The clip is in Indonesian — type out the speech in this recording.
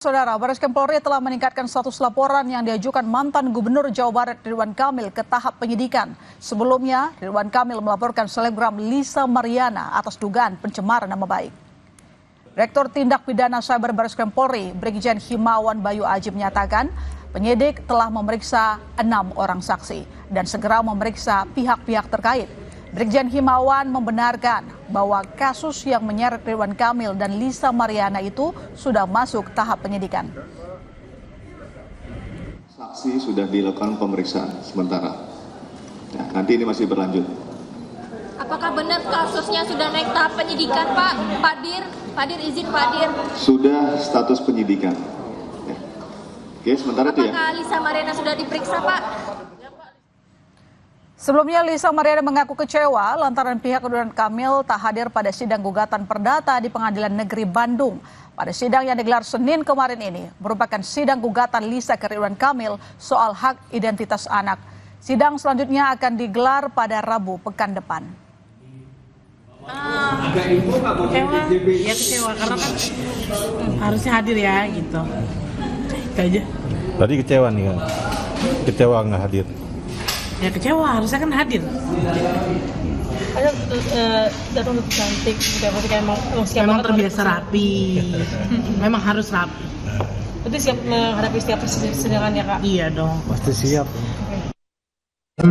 Saudara, Barreskrim Polri telah meningkatkan status laporan yang diajukan mantan Gubernur Jawa Barat Ridwan Kamil ke tahap penyidikan. Sebelumnya, Ridwan Kamil melaporkan selebgram Lisa Mariana atas dugaan pencemaran nama baik. Direktur Tindak Pidana Cyber Barreskrim Polri, Brigjen Himawan Bayu Aji menyatakan, penyidik telah memeriksa 6 orang saksi dan segera memeriksa pihak-pihak terkait. Brigjen Himawan membenarkan bahwa kasus yang menyeret Ridwan Kamil dan Lisa Mariana itu sudah masuk tahap penyidikan. Saksi sudah dilakukan pemeriksaan sementara. Ya, nanti ini masih berlanjut. Apakah benar kasusnya sudah naik tahap penyidikan, Pak? Padir izin Padir. Sudah status penyidikan. Ya. Oke, sementara itu ya. Apakah Lisa Mariana sudah diperiksa, Pak? Sebelumnya Lisa Mariana mengaku kecewa lantaran pihak Ridwan Kamil tak hadir pada sidang gugatan perdata di Pengadilan Negeri Bandung. Pada sidang yang digelar Senin kemarin ini merupakan sidang gugatan Lisa ke Ridwan Kamil soal hak identitas anak. Sidang selanjutnya akan digelar pada Rabu pekan depan. Kecewa karena kan harusnya hadir ya gitu. Itu aja. Tadi kecewa nih kan? Kecewa nggak hadir? Ya kecewa, harusnya kan hadir. Ada datang lebih cantik, Memang terbiasa rapi. Memang harus rapi. Berarti siap menghadapi setiap persidangan ya Kak? Iya dong. Pasti siap.